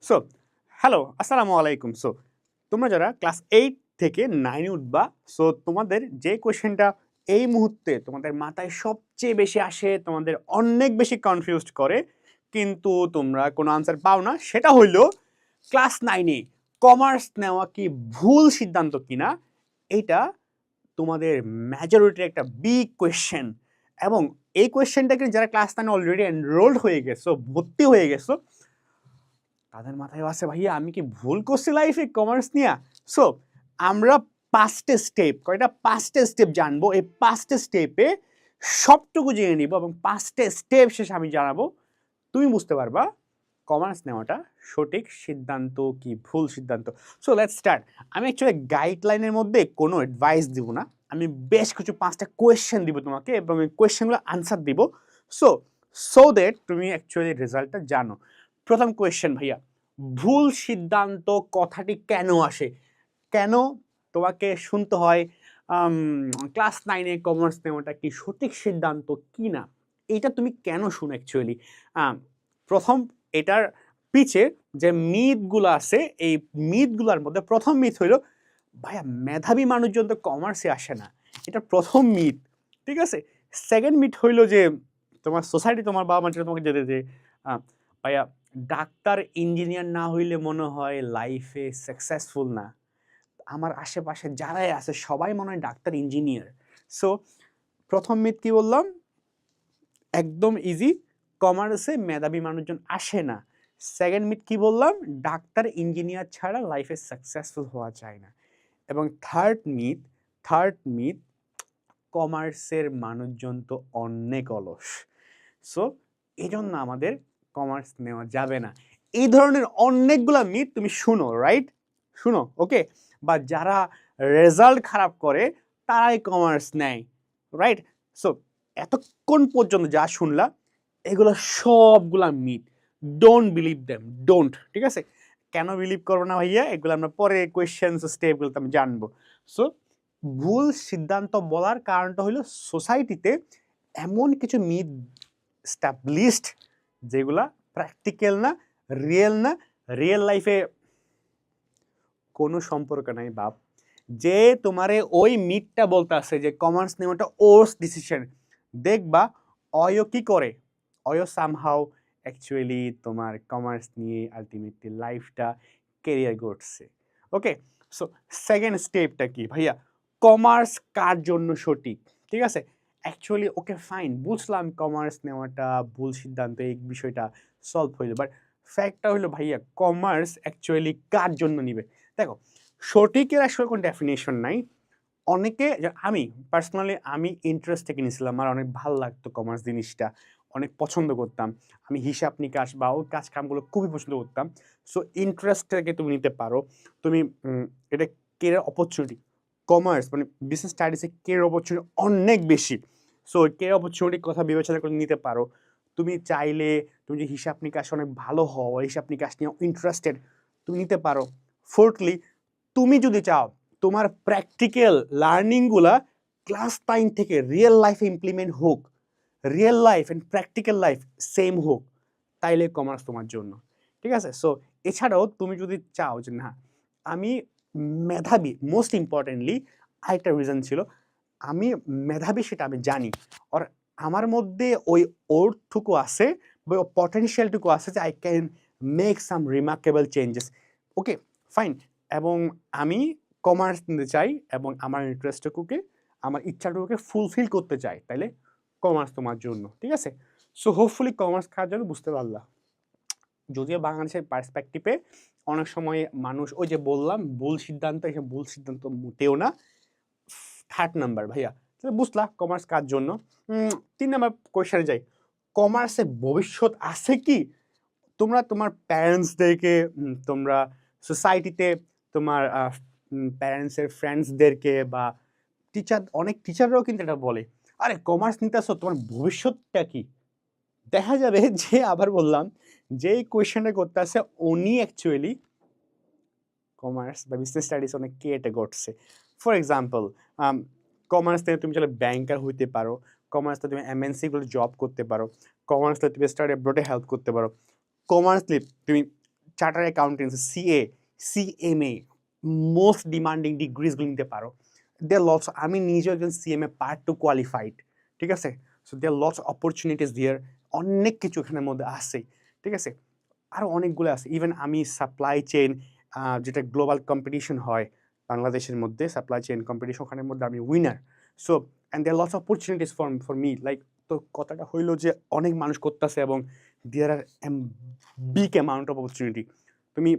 So hello, আসসালামু আলাইকুম। So তোমরা যারা ক্লাস 8 থেকে 9 এ উঠবা, সো তোমাদের যে কোয়েশ্চেনটা এই মুহূর্তে তোমাদের মাথায় সবচেয়ে বেশি আসে, তোমাদের অনেক বেশি কনফিউজড করে, কিন্তু তোমরা কোনো আনসার পাও না, সেটা হইল ক্লাস 9 এ কমার্স নেওয়া কি ভুল সিদ্ধান্ত কিনা? এইটা তোমাদের মেজরিটির একটা বিগ কোয়েশ্চেন। এবং এই কোয়েশ্চেনটাকে যারা ক্লাস 9 অলরেডি এনরোলড হয়ে গেছো, ভর্তি হয়ে গেছো, তাদের মাথায় আছে ভাইয়া আমি কি ভুল করছি লাইফে কমার্স নিয়ে। সো আমরা পাঁচটা স্টেপ, কয়টা পাঁচটা স্টেপ জানবো, এই পাঁচটা স্টেপে সবটুকু জেনে নিব এবং পাঁচটা স্টেপ শেষে আমি জানাবো, তুমি বুঝতে পারবা কমার্স নেওয়াটা সঠিক সিদ্ধান্ত কি ভুল সিদ্ধান্ত। So let's start. আমি অ্যাকচুয়ালি গাইডলাইনের মধ্যে কোনো অ্যাডভাইস দিব না, আমি বেশ কিছু পাঁচটা কোয়েশ্চেন দিব তোমাকে এবং এই কোয়েশ্চেনগুলো আনসার দিব। সো সো দ্যাট তুমি অ্যাকচুয়ালি রেজাল্টটা জানো। প্রথম কোয়েশ্চেন ভাইয়া, ভুল সিদ্ধান্ত কথাটি কেন আসে? কেন তোমাকে শুনতে হয় ক্লাস 9 এ কমার্স নেওয়াটা কি সঠিক সিদ্ধান্ত কি না? এইটা তুমি কেন শুনো অ্যাকচুয়ালি? প্রথম এটার পিছে যে মিথগুলো আছে, এই মিথগুলোর মধ্যে প্রথম মিথ হইল ভাইয়া মেধাবী মানুষজন তো কমার্সে আসে না। এটা প্রথম মিথ, ঠিক আছে? সেকেন্ড মিথ হইল যে তোমার সোসাইটি, তোমার বাবা মা যেটা তোমাকে যেতে যে ভাইয়া ডাক্তার ইঞ্জিনিয়ার না হইলে মনে হয় লাইফে সাকসেসফুল না। আমার আশেপাশে যারাই আছে সবাই মনে হয় ডাক্তার ইঞ্জিনিয়ার। সো প্রথম মিথ কি বললাম? একদম ইজি, কমার্সে মেধাবী মানুষজন আসে না। সেকেন্ড মিথ কি বললাম? ডাক্তার ইঞ্জিনিয়ার ছাড়া লাইফে সাকসেসফুল হওয়া যায় না। এবং থার্ড মিথ কমার্সের মানুষজন তো অনেক অলস। সো এই জন্য আমাদের কমার্স নেওয়া যাবে না। এই ধরনের অনেকগুলা মিথ তুমি শুনো, রাইট? শুনো, ওকে? বা যারা রেজাল্ট খারাপ করে তারাই কমার্স নেয়, রাইট? সো এতক্ষণ পর্যন্ত যা শুনলা এগুলো সবগুলা myth. Don't believe them, don't, ঠিক আছে? কেন বিলিভ করবো না ভাইয়া, এগুলো আমরা পরে কোয়েশ্চেন্স স্টেপগুলোতে আমি জানবো। সো ভুল সিদ্ধান্ত বলার কারণটা হলো সোসাইটিতে এমন কিছু মিথ স্টাবলিশড যেগুলা প্র্যাকটিক্যাল না, রিয়েল না, রিয়েল লাইফে কোনো সম্পর্ক নাই বাপ। যে তোমারে ওই মিথটা বলতে আছে যে কমার্স নেওয়াটা ওর্স ডিসিশন, দেখবা অয় কি করে, অয় সামহাও অ্যাকচুয়ালি তোমার কমার্স নিয়ে আলটিমেটলি লাইফটা কেরিয়ার গড়ছে। ওকে, সো সেকেন্ড স্টেপটা কি ভাইয়া? কমার্স কার জন্য সঠিক, ঠিক আছে? অ্যাকচুয়ালি ওকে ফাইন, বুঝলাম কমার্স নেওয়াটা ভুল সিদ্ধান্ত, এই বিষয়টা সলভ হইলো, বাট ফ্যাক্টটা হলো ভাইয়া কমার্স অ্যাকচুয়ালি কার জন্য নিবে? দেখো, সঠিকের আসলে কোনো ডেফিনেশন নাই। অনেকে আমি পার্সোনালি আমি ইন্টারেস্ট থেকে নিয়েছিলাম, আমার অনেক ভালো লাগতো কমার্স জিনিসটা, অনেক পছন্দ করতাম। আমি হিসাব নিকাশ বা ওই কাজ কামগুলো খুবই পছন্দ করতাম। সো ইন্টারেস্ট থেকে তুমি নিতে পারো। তুমি এটা কেরিয়ার অপরচুনিটি, কমার্স মানে বিজনেস স্টাডিজে কেরিয়ার অপরচুনিটি অনেক বেশি। সো কেরিয়ার অপরচুনিটির কথা বিবেচনা করে নিতে পারো। তুমি চাইলে তুমি যে হিসাব নিকাশ অনেক ভালো হও, হিসাব নিকাশ নিয়ে ইন্টারেস্টেড, তুমি নিতে পারো। ফোর্থলি, তুমি যদি চাও তোমার প্র্যাকটিক্যাল লার্নিংগুলা ক্লাস 9 থেকে রিয়েল লাইফে ইমপ্লিমেন্ট হোক, real life and practical life same হোক, তাইলে কমার্স তোমার জন্য, ঠিক আছে? সো এছাড়াও তুমি যদি চাও যে না আমি মেধাবী, মোস্ট ইম্পর্টেন্টলি আরেকটা রিজন ছিল, আমি মেধাবী সেটা আমি জানি, আর আমার মধ্যে ওই ওরটুকু আছে, ওই পটেনশিয়ালটুকু আছে যে I can make some remarkable changes. Okay, fine. এবং আমি কমার্স নিতে চাই এবং আমার ইন্টারেস্টটুকুকে, আমার ইচ্ছাটুকুকে ফুলফিল করতে চাই, তাইলে কমার্স তোমার জন্য, ঠিক আছে? সো হোপফুলি কমার্স খাওয়ার জন্য বুঝতে পারলা। যদিও বাংলাদেশের পার্সপেক্টিভে অনেক সময় মানুষ ওই যে বললাম ভুল সিদ্ধান্ত, এসব ভুল সিদ্ধান্ত মোটেও না। থার্ড নাম্বার ভাইয়া, তাহলে বুঝলা কমার্স কার জন্য। 3 নাম্বার কোয়েশ্চেনে যাই, কমার্সে ভবিষ্যৎ আছে কি? তোমরা তোমার প্যারেন্টসদেরকে, তোমরা সোসাইটিতে তোমার প্যারেন্টসের ফ্রেন্ডসদেরকে বা টিচার, অনেক টিচাররাও কিন্তু এটা বলে, আরে কমার্স নিতে আসো তোমার ভবিষ্যৎটা কি? দেখা যাবে যে আবার বললাম যে কোয়েশ্চেনটা করতে আসে উনি অ্যাকচুয়ালি কমার্স বা বিজনেস স্টাডিজ অনেক কেটে ঘটছে। ফর এক্সাম্পল, কমার্স থেকে তুমি চাইলে ব্যাংকার হইতে পারো, কমার্স থেকে তুমি এমএনসিগুলো জব করতে পারো, কমার্স থেকে তুমি স্টাডি অ্যাব্রডে হেল্প করতে পারো, কমার্স তুমি charter accountancy, CA, CMA, most demanding ডিগ্রিজগুলো নিতে পারো। দেয়ার লটস, আমি নিজেও একজন সিএমএ পার্ট 2 কোয়ালিফাইড, ঠিক আছে? সো দেয়ার লটস অপরচুনিটিস দেয়ার, অনেক কিছু এখানের মধ্যে আছে, ঠিক আছে? আরও অনেকগুলো আছে। ইভেন আমি সাপ্লাই চেইন, যেটা গ্লোবাল কম্পিটিশন হয় বাংলাদেশের মধ্যে, সাপ্লাই চেইন কম্পিটিশন, ওখানের মধ্যে আমি winner. So and there lots opportunities for me, like, তো কথাটা হইলো যে অনেক মানুষ করতেছে এবং there are big amount of opportunity. তুমি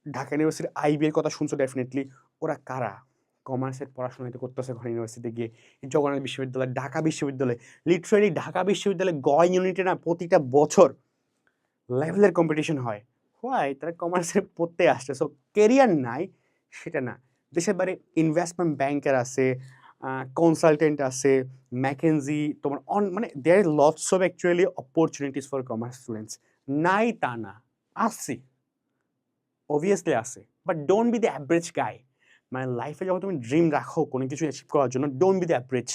ঢাকা ইউনিভার্সিটির আইবি এর কথা শুনছো ডেফিনেটলি। ওরা কারা? কমার্সের পড়াশোনা করতেছে ওখানে ইউনিভার্সিটিতে গিয়ে, জগন্নাথ বিশ্ববিদ্যালয়, ঢাকা বিশ্ববিদ্যালয়, লিটারেলি ঢাকা বিশ্ববিদ্যালয়ে ইউনিটে না প্রতিটা বছর লেভেলের কম্পিটিশন হয়। হোয়াই? তারা কমার্সে পড়তে আসছে। সো কেরিয়ার নাই সেটা না। দেশের বাইরে ইনভেস্টমেন্ট ব্যাংকার আছে, কনসালটেন্ট আছে, ম্যাকেনজি, তোমার মানে there are lots of actually opportunities for commerce students. নাই তা না, আছে, অবভিয়াসলি আছে। But don't be the average guy. মানে লাইফে যখন তুমি ড্রিম রাখো কোনো কিছু অ্যাচিভ করার জন্য, don't be the average.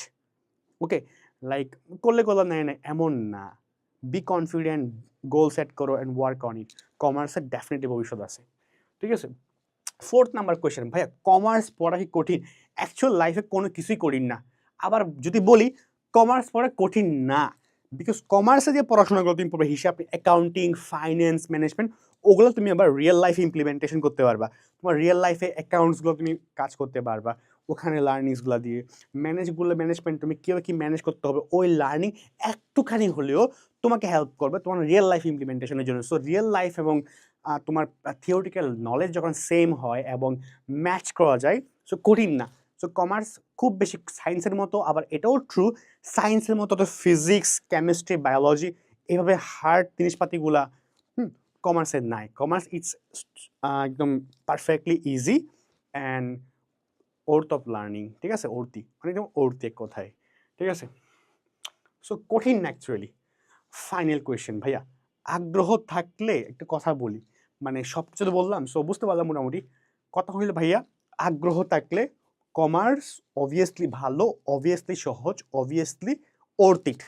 Okay? Like করলে করলাম, না না এমন না। বি কনফিডেন্ট, গোল সেট করো অ্যান্ড ওয়ার্ক অন ইট। কমার্সের ডেফিনেটলি ভবিষ্যৎ আছে, ঠিক আছে? 4th নাম্বার কোয়েশ্চেন, ভাইয়া কমার্স পড়া কি কঠিন? অ্যাকচুয়াল লাইফে কোনো কিছুই কঠিন না। আবার যদি বলি কমার্স পড়া কঠিন না, বিকজ কমার্সে যে পড়াশোনাগুলো তুমি পড়বে, হিসাব, অ্যাকাউন্টিং, ফাইন্যান্স, ম্যানেজমেন্ট, ওগুলো তুমি আবার রিয়েল লাইফে ইমপ্লিমেন্টেশন করতে পারবা। তোমার রিয়েল লাইফে অ্যাকাউন্টসগুলো তুমি কাজ করতে পারবা ওখানে লার্নিংসগুলো দিয়ে। ম্যানেজমেন্ট তুমি কীভাবে কী ম্যানেজ করতে হবে, ওই লার্নিং একটুখানি হলেও তোমাকে হেল্প করবে তোমার রিয়েল লাইফ ইমপ্লিমেন্টেশনের জন্য। সো রিয়েল লাইফ এবং তোমার থিওরিটিক্যাল নলেজ যখন সেম হয় এবং ম্যাচ করা যায়, সো কঠিন না। সো কমার্স খুব বেশি সায়েন্সের মতো, আবার এটাও ট্রু সায়েন্সের মতো তো ফিজিক্স, কেমিস্ট্রি, বায়োলজি এভাবে হার্ড জিনিসপাতিগুলা কমার্সের নাই। কমার্স ইটস একদম perfectly easy and worth of learning, ঠিক আছে? একদম ওর্থি এক কথায়, ঠিক আছে? সো কঠিন না অ্যাকচুয়ালি। ফাইনাল কোয়েশ্চেন ভাইয়া, আগ্রহ থাকলে একটা কথা বলি, মানে সব কিছু তো বললাম, সো বুঝতে পারলাম মোটামুটি। কথা হইল ভাইয়া, আগ্রহ থাকলে কমার্স অবভিয়াসলি ভালো, অবভিয়াসলি সহজ, অবভিয়াসলি অর্থিক।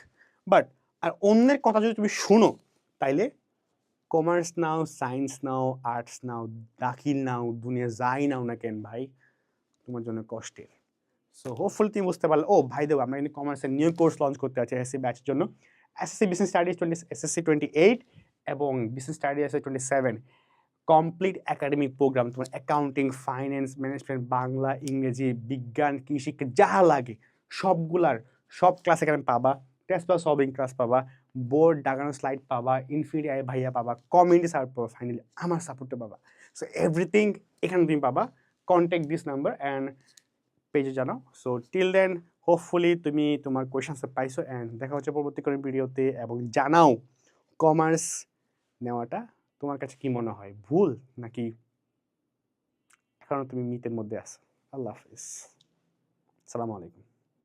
বাট আর অন্যের কথা যদি তুমি শুনো, তাইলে কমার্স নাও, সায়েন্স নাও, আর্টস নাও, দাখিল নাও, দুনিয়া যাই নাও না কেন ভাই, তোমার জন্য কষ্টের। সো হোপফুলি তুমি বুঝতে পারলে। ও ভাই দেবো, আমরা কিন্তু কমার্সের নিউ কোর্স লঞ্চ করতে আছি এসএসসি ব্যাচের জন্য। এসএসসি বিজনেস স্টাডিজ এসএসসি 28 এবং business studies SSC 27 complete academic program. তোমার অ্যাকাউন্টিং, ফাইন্যান্স, ম্যানেজমেন্ট, বাংলা, ইংরেজি, বিজ্ঞান, কৃষি, যা লাগে সব ক্লাস এখানে পাবা। টেস্ট বা সলভিং ক্লাস পাবা, বোর্ড দাগানো স্লাইড পাবা, ইনফিনিটি আই ভাইয়া পাবা, কমিউনিটি সাপোর্ট পাবা, ফাইনালি আমার সাপোর্টটা পাবা। সো এভরিথিং এখানে তুমি পাবা। কন্ট্যাক্ট দিস নাম্বার অ্যান্ড পেজে জানাও। সো টিল দেন হোপফুলি তুমি তোমার কোয়েশ্চেন পাইছো অ্যান্ড দেখা হচ্ছে পরবর্তী কোনো ভিডিওতে। এবং জানাও কমার্স নেওয়াটা তোমার কাছে কি মনে হয়, ভুল নাকি এখনো তুমি মিতের মধ্যে আছো? আল্লাহ হাফিজ, আসসালামু আলাইকুম।